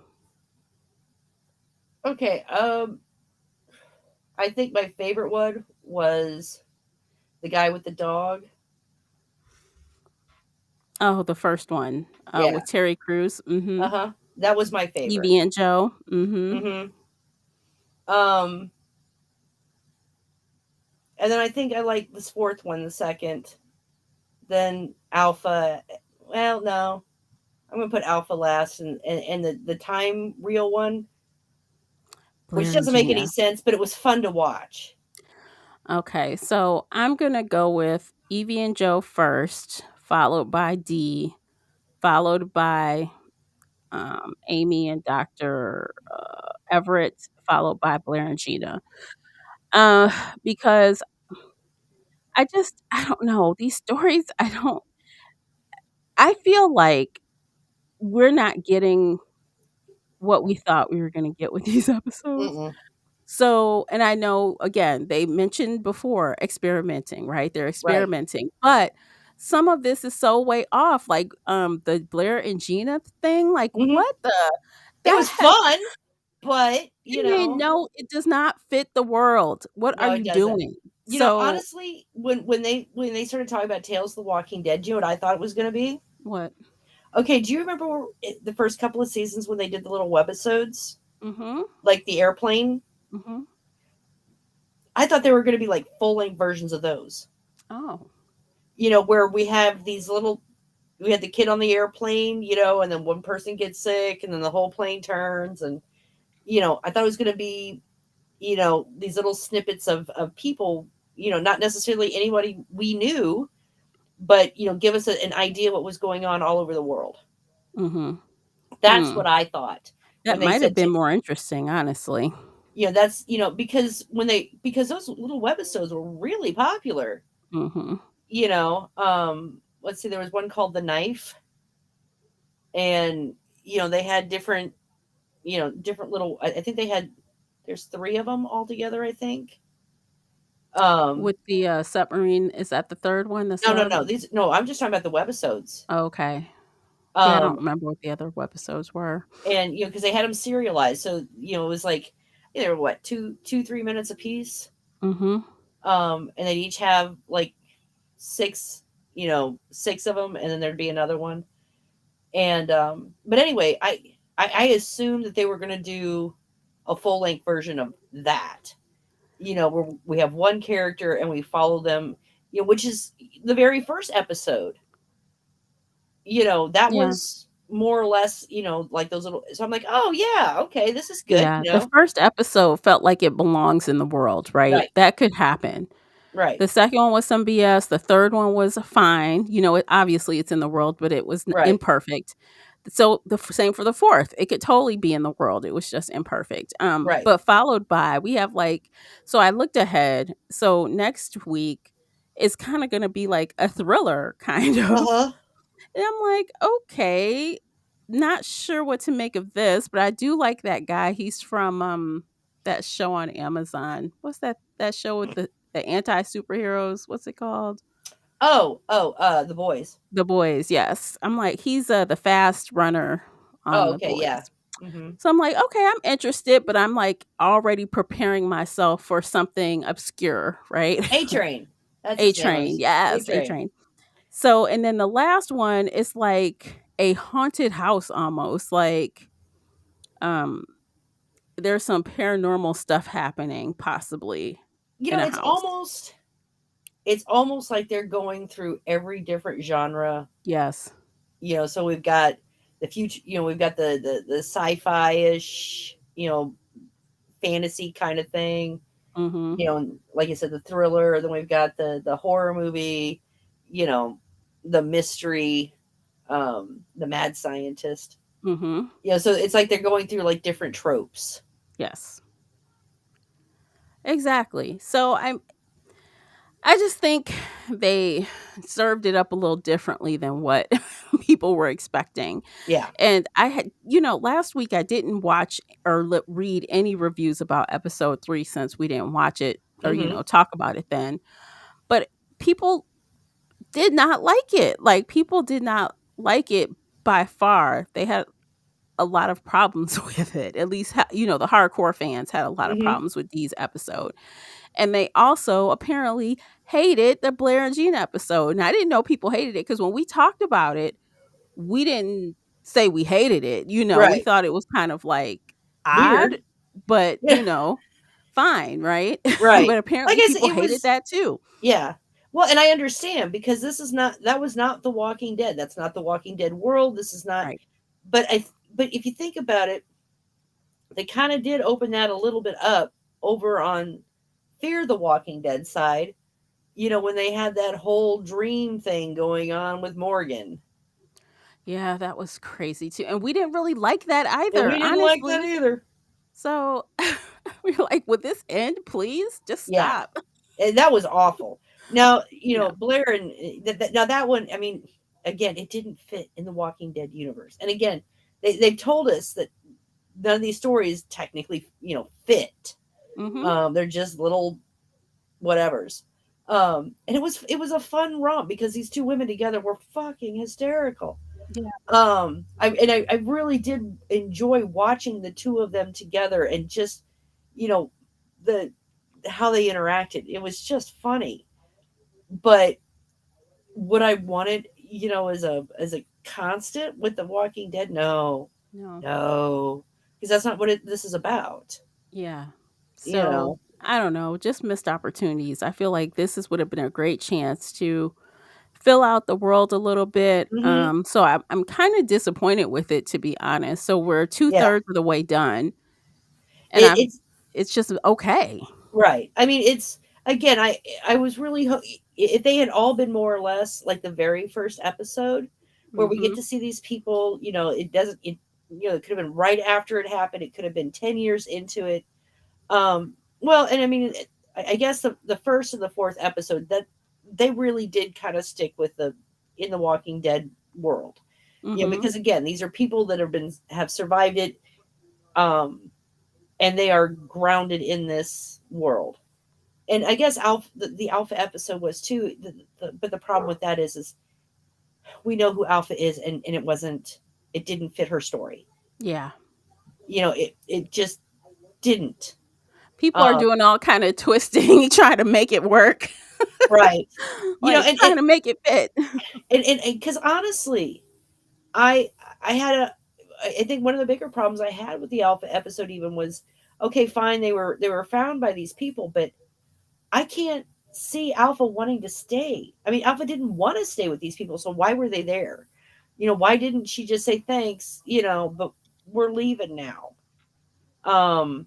Okay. I think my favorite one was the guy with the dog. Oh, the first one Yeah. with Terry Crews. Uh huh. That was my favorite. Evie and Joe. Hmm. Um, and then I think I like this fourth one, the second. Then Alpha. Well, no, I'm gonna put Alpha last, and the time real one, which Blair and doesn't make any Gina. sense, but it was fun to watch. Okay, so I'm gonna go with Evie and Joe first, followed by Dee, followed by Amy and Dr. Everett, followed by Blair and Gina. Uh, because I don't know these stories. I feel like we're not getting what we thought we were going to get with these episodes. Mm-mm. So, and I know again, they mentioned before experimenting, right? They're Right. experimenting, but some of this is so way off. Like the Blair and Gina thing, like Hmm. what the It that was has fun, but I mean, no, it does not fit the world. What are no, it you doesn't. doing? So Honestly, when they started talking about Tales of the Walking Dead, do you know what I thought it was going to be? what? Okay, do you remember the first couple of seasons when they did the little webisodes, Mhm. like the airplane? Mhm. I thought there were going to be like full length versions of those. Oh. Where we have these little, we had the kid on the airplane, and then one person gets sick and then the whole plane turns. And, I thought it was going to be, these little snippets of people, not necessarily anybody we knew, but, give us an idea what was going on all over the world. Mhm. That's Hmm. what I thought That when they might have said, been more interesting, honestly. that's, because because those little webisodes were really popular, Mhm. let's see, there was one called The Knife, and, they had different, different little, I think they had, there's three of them altogether, I think. Um, With the, submarine, is that the 3rd one, the no, no, sub? no, no, I'm just talking about the webisodes. Okay. Yeah, I Um, don't remember what the other webisodes were. and, because they had them serialized. So, it was like, they were what, 3 minutes a piece. Mhm. And they'd each have like six, six of them, and then there'd be another one. And, but anyway, I assumed that they were going to do a full length version of that, where we have one character and we follow them, which is the very first episode. That Yeah. was more or less, like those little. So I'm like, oh yeah, okay, this is good. Yeah, the first episode felt like it belongs in the world, right? Right, That could happen. right, The 2nd one was some BS, the 3rd one was fine, it obviously it's in the world, but it was n right, imperfect. So, same for the 4th, it could totally be in the world, it was just imperfect, right. but followed by we have, like, so I looked ahead, so next week is kinda gonna be like a thriller, kind Uh of, huh. and I'm like, "Okay, not sure what to make of this," but I do like that guy, he's from, that show on Amazon. What's that show with the anti-superheroes? What's it called? The boys. The Boys, yes. I'm like, he's, the fast runner on Oh, The okay, yeah. Boys. Mm-hmm. So I'm like, "Okay, I'm interested," but I'm, like, already preparing myself for something obscure, right? A Train. That's his name. A-Train, Was A yes, Train. A-Train. So, and then the last one is like a haunted house almost, like, um, there's some paranormal stuff happening possibly in a It's house. almost like they're going through every different genre. Yes. So we've got the future. We've got the sci-fi ish, fantasy kind of thing. Mhm. And like I said, the thriller. Then we've got the horror movie. You know, the mystery. The mad scientist. Mhm. So it's like they're going through like different tropes. Yes. Exactly. So I just think they served it up a little differently than what people were expecting. Yeah. And I had, last week I didn't watch or read any reviews about episode 3 since we didn't watch it or, Mm-hmm. talk about it then. But people did not like it. Like, people did not like it by far. They had a lot of problems with it. At least, the hardcore fans had a lot of Mm-hmm. problems with Dee's episode. And they also apparently hated the Blair and Gina episode. And I didn't know people hated it because when we talked about it, we didn't say we hated it. We Right. thought it was kind of like odd, Weird. but, Yeah. fine, right? Right. But Like apparently I said, people it hated was. that too. Yeah. Well, and I understand because that was not The Walking Dead. That's not The Walking Dead world. This is not. Right. But if you think about it, they kind of did open that a little bit up over on Fear the Walking Dead side. When they had that whole dream thing going on with Morgan. Yeah, that was crazy too. And we didn't really like that And either, we didn't like that honestly. either. So we were like, would this end, please? Just Yeah. stop. And that was awful. Now, Yeah. Blair and now that one, I mean, again, it didn't fit in the Walking Dead universe. And again, they've told us that none of these stories technically, fit. Mhm. They're just little whatevers. And it was a fun romp because these two women together were fucking hysterical. Yeah. I really did enjoy watching the two of them together and just, you know, the how they interacted. It was just funny. But what I wanted, as a constant with The Walking Dead, no, No. no, because that's not what this is about. Yeah. You So know. I don't know, just missed opportunities. I feel like would have been a great chance to fill out the world a little bit. Hmm. So I'm kind of disappointed with it, to be honest. So we're two Yeah, thirds of the way done, and it's it's just okay. right. I mean, it's again, I was really if they had all been more or less like the very first episode, where we get Hmm. to see these people. It doesn't. It could have been right after it happened. It could have been 10 years into it. Well, and I mean, I guess the first and the fourth episode that they really did kind of stick with the in the Walking Dead world. Hmm. Because again, these are people that have survived it, um, and they are grounded in this world. And I guess the Alpha episode was too. But the problem with that is we know who Alpha is, and it didn't fit her story. Yeah. It just didn't. People are Um, doing all kind of twisting, trying to make it work, right. like And trying to make it fit. because honestly, I I had a I think one of the bigger problems I had with the Alpha episode even was, okay, fine, they were found by these people, but I can't see Alpha wanting to stay. I mean, Alpha didn't want to stay with these people, so why were they there? Why didn't she just say thanks, but we're leaving now? Um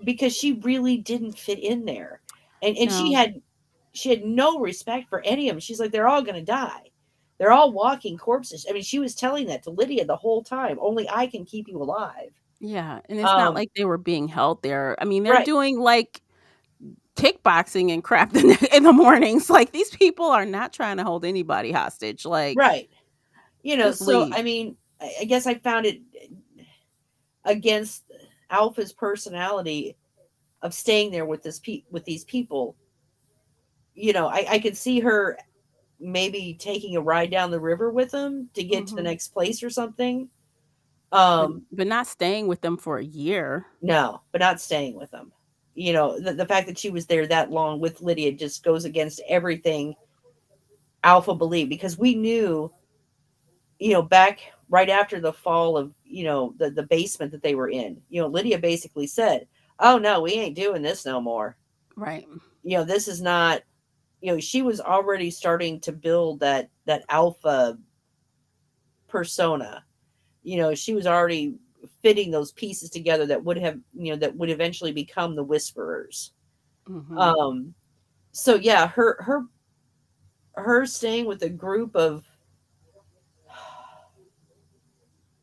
because she really didn't fit in there. And No. she had no respect for any of them. She's like, they're all going to die. They're all walking corpses. I mean, she was telling that to Lydia the whole time. Only I can keep you alive. Yeah, and it's not Um, like they were being held there. I mean, they're right, doing like kickboxing and crap in the mornings. Like these people are not trying to hold anybody hostage. Like right. just So leave. I mean, I guess I found it against Alpha's personality of staying there with with these people. I could see her maybe taking a ride down the river with them to get to the Hmm. next place or something. But Um, not staying with them for a year. No, but not staying with them. The fact that she was there that long with Lydia just goes against everything Alpha believed, because we knew, back right after the fall of, the basement that they were in, Lydia basically said, "Oh no, we ain't doing this no more. Right. This is not." She was already starting to build that Alpha persona. She was already fitting those pieces together that would eventually become the Whisperers. Hmm. Um, so yeah, her staying with a group of,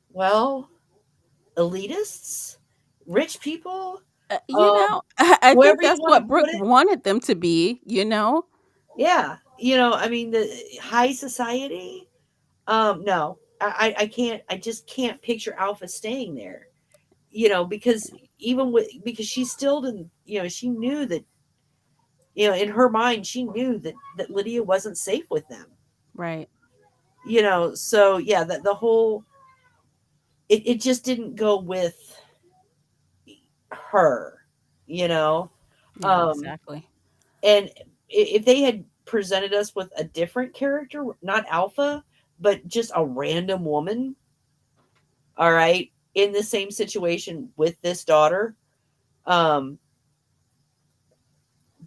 well, elitists, rich people, um, I think whoever you that's want to what put Brooke it. wanted them to be, you know? Yeah, I mean, the high society. No, I can't. I just can't picture Alpha staying there. Because because she still didn't. She knew that. In her mind, she knew that Lydia wasn't safe with them. Right. So yeah, that the whole it just didn't go with her, you know. Yeah, Um, exactly. and if they had presented us with a different character, not Alpha, but just a random woman, all right, in the same situation with this daughter, um,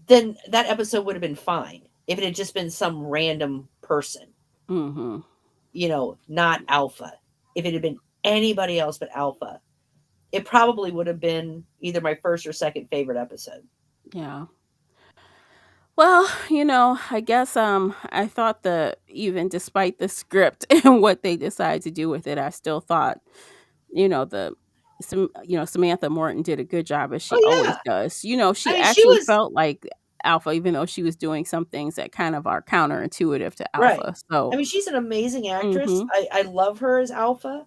then that episode would have been fine if it had just been some random person, Mhm. not Alpha. If it had been anybody else but Alpha, it probably would have been either my first or second favorite episode. Yeah. Well, I guess I thought that even despite the script and what they decided to do with it, I still thought, the Samantha Morton did a good job as she Oh always yeah, does. I She mean she actually was felt like Alpha even though she was doing some things that kind of are counterintuitive to right. Alpha. So, I mean, she's an amazing actress. mhm. I love her as Alpha.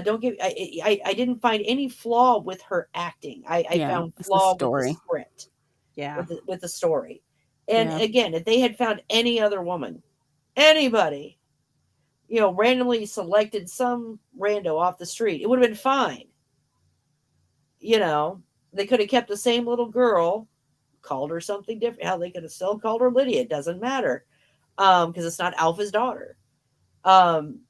Don't get I didn't find any flaw with her acting. I Yeah, found it's the flaw with the story. script, Yeah. with the story. And Yeah. again, if they had found any other woman, anybody, randomly selected some rando off the street, it would have been fine. You know, they could have kept the same little girl, called her something different. How they could have still called her Lydia, it doesn't matter. Because it's not Alpha's daughter. Um,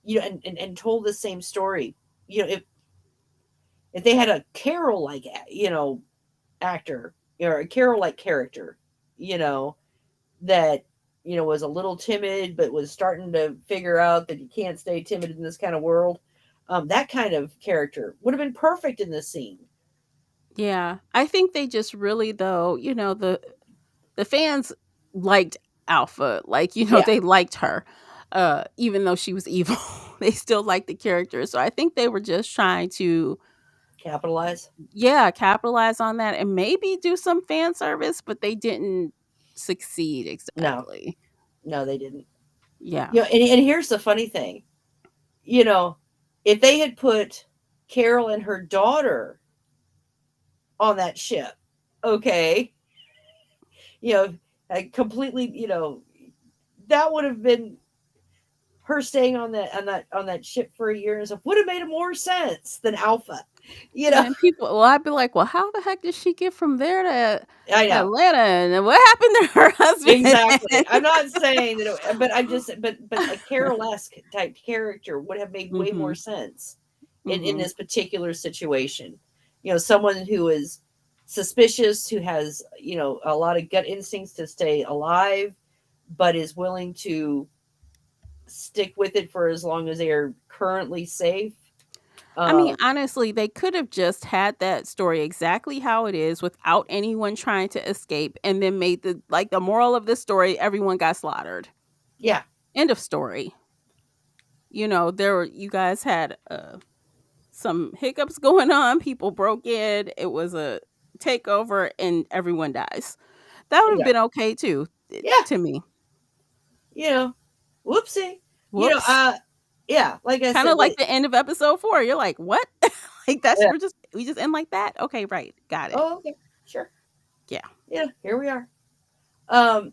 and told the same story. If they had a Carol like actor, or a Carol like character, you know, that was a little timid but was starting to figure out that you can't stay timid in this kind of world. That kind of character would have been perfect in this scene. Yeah. I think they just really though, the fans liked Alpha. Like, Yeah, they liked her. Even though she was evil. They still liked the character. So I think they were just trying to, capitalize. yeah, capitalize on that and maybe do some fan service, but they didn't succeed No, exactly. no, they didn't. Yeah. And here's the funny thing. You know, if they had put Carol and her daughter on that ship, okay, you know, completely, that would have been her staying on that ship for a year and stuff would have made more sense than Alpha. You know, And people, well, I'd be like, well, how the heck did she get from there to I know Atlanta? And what happened to her exactly. I'm husband? not saying that, but I'm just, but a Carol-esque type character would have made way more Mhm. sense in Mhm. this particular situation. Someone who is suspicious, who has a lot of gut instincts to stay alive, but is willing to stick with it for as long as they are currently safe. I mean, Um, honestly, they could have just had that story exactly how it is without anyone trying to escape and then made the moral of this story, everyone got slaughtered. yeah, End of story. You guys had some hiccups going on, people broke in, it was a takeover and everyone dies. That would have yeah, been okay too, yeah. to me. You know, whoopsie. You know, Whoops. uh, yeah. Like I Kind of said, like the end of episode 4. You're like, "What?" Like that's yeah. we just end like that? Okay, right. Got it. Oh, okay, sure. Yeah. Yeah, here we are.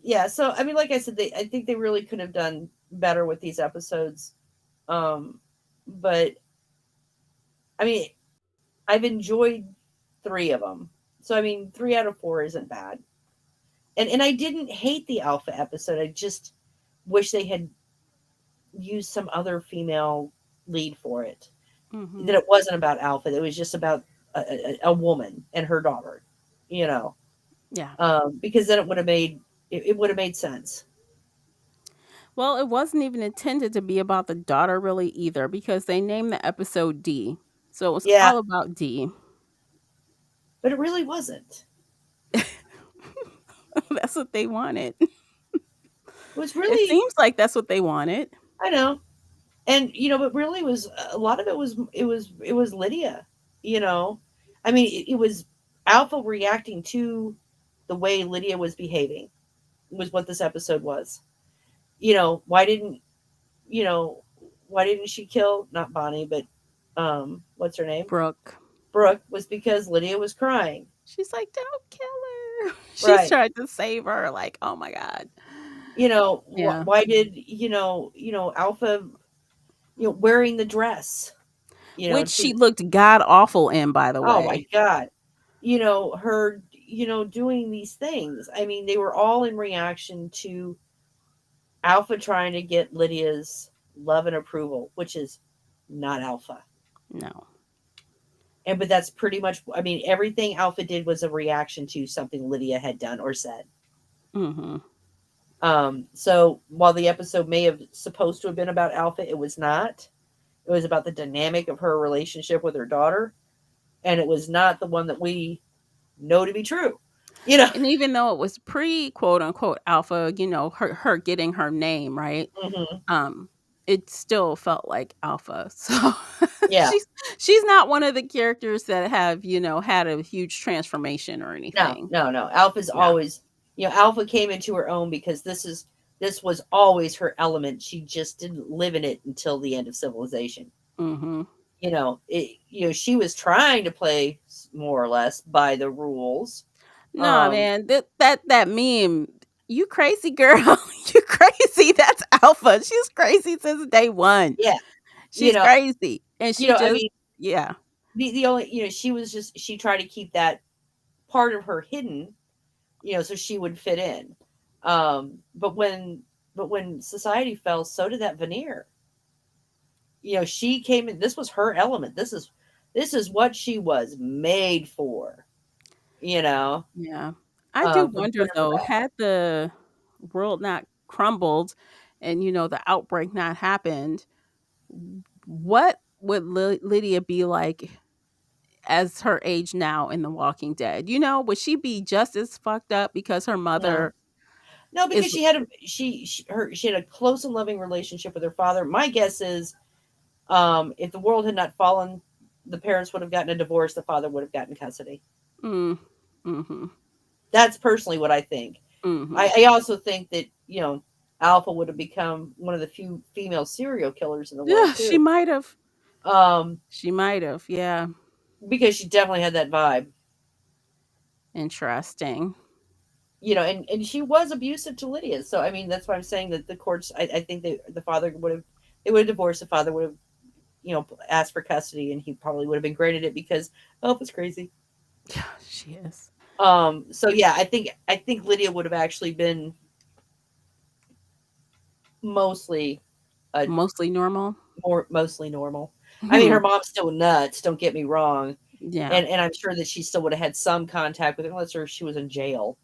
Yeah. So I mean, like I said, I think they really could have done better with these episodes. But I mean, I've enjoyed three of them. So I mean, 3 out of 4 isn't bad. And I didn't hate the Alpha episode. I just wish they had used some other female lead for it. That Mhm. it wasn't about Alpha. It was just about a woman and her daughter. You know, Yeah. because then it would have made sense. Well, it wasn't even intended to be about the daughter really either because they named the episode D. So it was Yeah, all about D. but it really wasn't. That's what they wanted. It was It really, seems like that's what they wanted. I know, and but really was a lot of it was Lydia. You know, I mean, it was Alpha reacting to the way Lydia was behaving was what this episode was. You know, you know why didn't she kill not Bonnie but what's her name, Brooke. Brooke, was because Lydia was crying. She's like, "Don't kill her." She's Right. trying to save her. Like, oh my god. Yeah. Why did Alpha wearing the dress, Which to she looked god awful in, by the oh my way. god, her doing these things. I mean, they were all in reaction to Alpha trying to get Lydia's love and approval, which is not Alpha. No. But that's pretty much, I mean, everything Alpha did was a reaction to something Lydia had done or said. Mhm. So while the episode may have supposed to have been about Alpha, it was not. It was about the dynamic of her relationship with her daughter, and it was not the one that we know to be true. You know. And even though it was pre quote unquote alpha, her getting her name, right? Hmm. Um, it still felt like alpha. So Yeah. she's she's not one of the characters that have, had a huge transformation or No, anything. no, no. Alpha's Yeah. always, Alpha came into her own because this was always her element. She just didn't live in it until the end of civilization. Mhm. She was trying to play more or less by the rules. No, Um, man, that meme, you crazy girl, you crazy. That's alpha. She's crazy since day one. yeah, you She's know, crazy, and she I just mean, yeah. the only, she tried to keep that part of her hidden, so she would fit in. But when society fell, so did that veneer. She came in. This was her element. This is what she was made for. you know. Yeah. I do For wonder good or for though, bad. had the world not crumbled and the outbreak not happened, what would Lydia be like as her age now in The Walking Dead? Would she be just as fucked up because her No, mother no, because is she had a close and loving relationship with her father. My guess is, if the world had not fallen, the parents would have gotten a divorce. The father would have gotten custody. mm, mhm, That's personally what I think. mhm. I also think that Alpha would have become one of the few female serial killers in the world Yeah, too. she might have. Um, She might have. Yeah. because she definitely had that vibe. Interesting. And she was abusive to Lydia. So I mean, that's why I'm saying that the courts. I think the father would have divorced. The father would have asked for custody, and he probably would have been granted it because Alpha's crazy. Yeah, she is. So yeah, I think Lydia would have actually been mostly a Mostly normal. mostly normal. I mean, her Mhm. mom's still nuts. Don't get me wrong, Yeah. and I'm sure that she still would have had some contact with her unless she was in jail.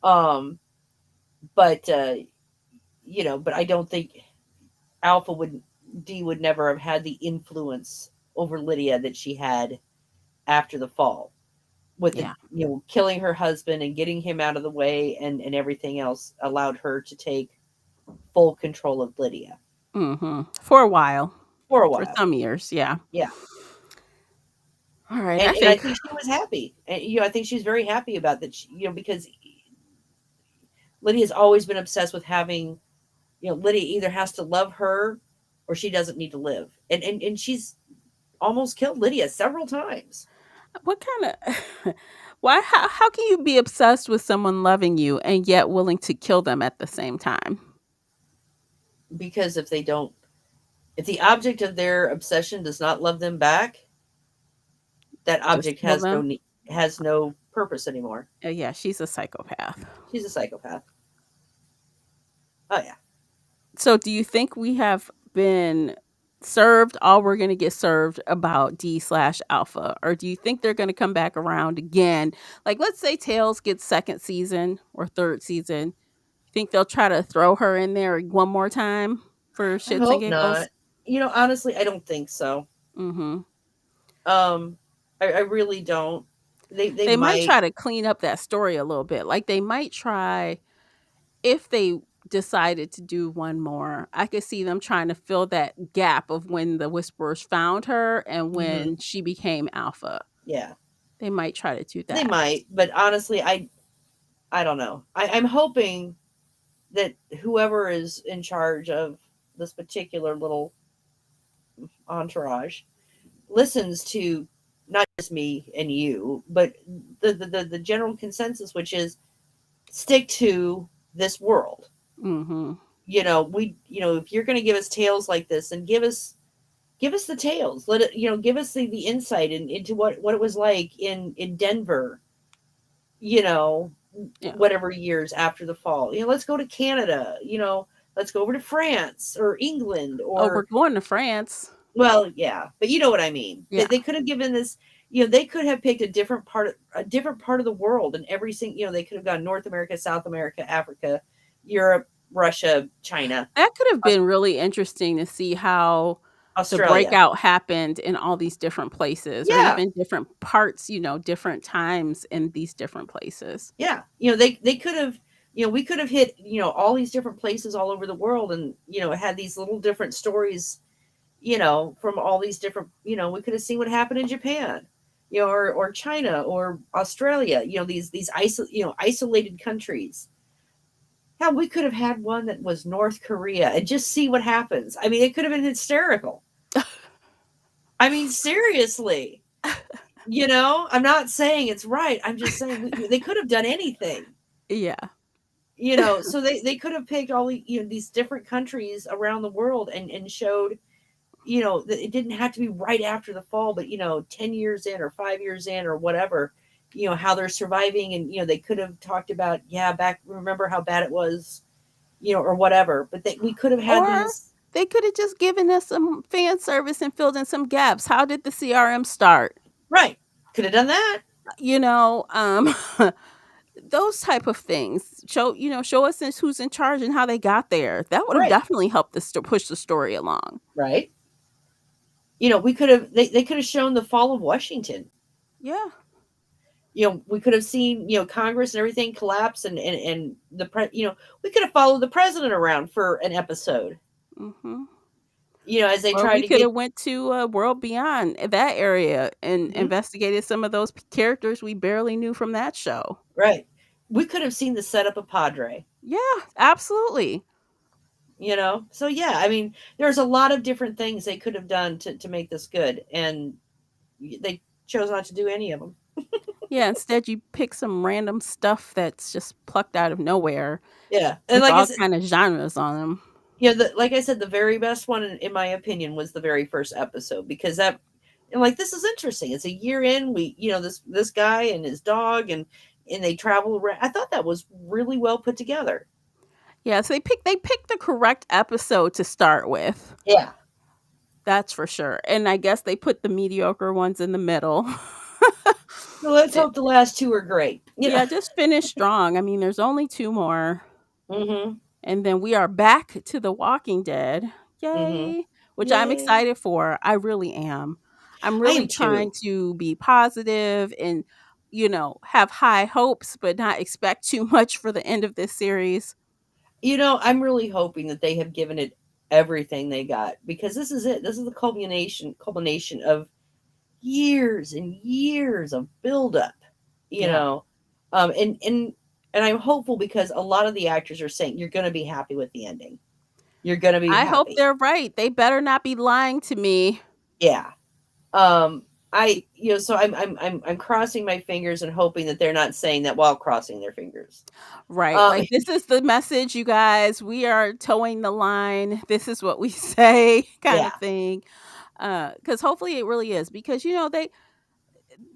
Um, but but I don't think Alpha would never have had the influence over Lydia that she had after the fall, with the Yeah. killing her husband and getting him out of the way, and everything else allowed her to take full control of Lydia Mhm. For a while. for a For while. some years, yeah. Yeah. All right. and I and I think think she was happy. And I think she's very happy about that. Because Lydia's always been obsessed with having, Lydia either has to love her or she doesn't need to live. And she's almost killed Lydia several times what kind of why how can you be obsessed with someone loving you and yet willing to kill them at the same time? because if the object of their obsession does not love them back, that Just object kill has them? has no purpose anymore. Yeah, she's a psychopath. She's a psychopath. Oh yeah. So do you think we have been served all we're going to get served about D/Alpha, or do you think they're going to come back around again? Like, let's say Tails gets second season or third season. Think they'll try to throw her in there one more time for I shits and hope giggles? not. Honestly, I don't think so. Mm-hmm. Um, I really don't. They They might might. try to clean up that story a little bit. Like, they might try, if they decided to do one more, I could see them trying to fill that gap of when the Whisperers found her and Mhm. when she became Alpha. Yeah, They might try to do they that. might. But honestly, I don't know. I'm hoping that whoever is in charge of this particular little entourage listens to not just me and you, but the general consensus, which is stick to this world. Mm-hmm. If you're going to give us tales like this, and give us the tales. Let it, give us the insight into what it was like in Denver, you know, Yeah. whatever years after the fall. Let's go to Canada, let's go over to France or England Oh, we're or, going to France. well, yeah, but you know what I mean. They, Yeah. they could have given this, they could have picked a different part of the world, and every single, they could have gone North America, South America, Africa, Europe, Russia, China, That could have been really interesting to see how the Australia. breakout happened in all these different places, or Yeah. even different parts, different times in these different places. Yeah. They could have, we could have hit, all these different places all over the world, and, had these little different stories, from all these different, we could have seen what happened in Japan, or China or Australia, these isolated countries. Hell, we could have had one that was North Korea and just see what happens. I mean, it could have been hysterical. I mean, seriously, I'm not saying it's right. I'm just saying they could have done anything. Yeah. So they could have picked all these different countries around the world, and showed, that it didn't have to be right after the fall, but 10 years in or 5 years in or whatever, how they're surviving. And they could have talked about, yeah, back, remember how bad it was, or whatever. But we could have had Or these. they could have just given us some fan service and filled in some gaps. How did the CRM start? Right, could have done that. you know, those type of things. Show us who's in charge and how they got there. That would have Right, definitely helped push the story along. right. We could have they could have shown the fall of Washington. Yeah. We could have seen, Congress and everything collapse, and we could have followed the president around for an episode. Hmm. As they Or tried we to could get have went to World Beyond, that area, and Mhm, investigated some of those characters we barely knew from that show. right. We could have seen the setup of Padre. Yeah, absolutely. So yeah, I mean, there's a lot of different things they could have done to make this good, and they chose not to do any of them. Yeah, instead you pick some random stuff that's just plucked out of nowhere Yeah, and with like I all said, kind of genres on them. like I said, the very best one, in my opinion, was the very first episode, because that, and like, this is interesting. It's a year in. This guy and his dog, and they travel around. I thought that was really well put together. Yeah, so they picked the correct episode to start with. Yeah. That's for sure. And I guess they put the mediocre ones in the middle. So let's Eh, hope the last two are great. yeah, just finish strong. I mean, there's only two more. Mm-hmm. And then we are back to The Walking Dead. Mm-hmm. Yay. Which I'm Yay. excited for. I really am. I'm I really am trying too. to be positive and, have high hopes, but not expect too much for the end of this series. I'm really hoping that they have given it everything they got, because this is it. This is the culmination of years and years of buildup. You Yeah. know, and I'm hopeful, because a lot of the actors are saying you're going to be happy with the ending. You're going to be I hope happy. they're right. They better not be lying to me. Yeah. So I'm crossing my fingers and hoping that they're not saying that while crossing their fingers. Right. Um, Like, this is the message, you guys. We are towing the line. This is what we say, kind yeah. of thing. Because hopefully it really is. Because,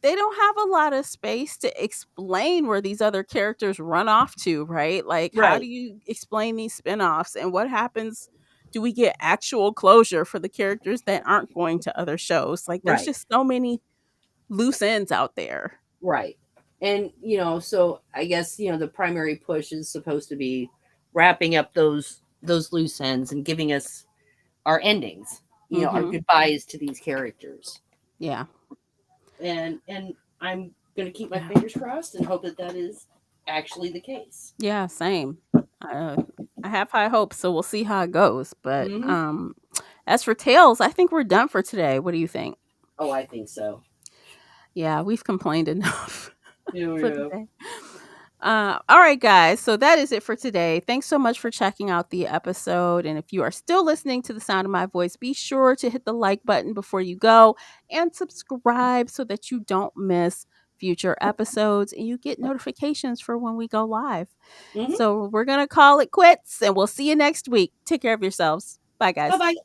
they don't have a lot of space to explain where these other characters run off to, right? Like, how do Right. you explain these spinoffs, and what happens? Do we get actual closure for the characters that aren't going to other shows? Like, there's Right. just so many loose ends out there. Right. And, so I guess, the primary push is supposed to be wrapping up those loose ends and giving us our endings, our Hmm. goodbyes to these characters. Yeah. And I'm going to keep my Yeah. fingers crossed and hope that that is actually the case. Yeah, same. Uh, I have high hopes, so we'll see how it goes. But Hmm. as for Tails, I think we're done for today. What do you think? Oh, I think so. Yeah, we've complained enough Yeah, for yeah. today. All right, guys. So that is it for today. Thanks so much for checking out the episode. And if you are still listening to the sound of my voice, be sure to hit the like button before you go and subscribe so that you don't miss future episodes and you get notifications for when we go live. Hmm. So we're going to call it quits and we'll see you next week. Take care of yourselves. Bye, Bye guys. bye.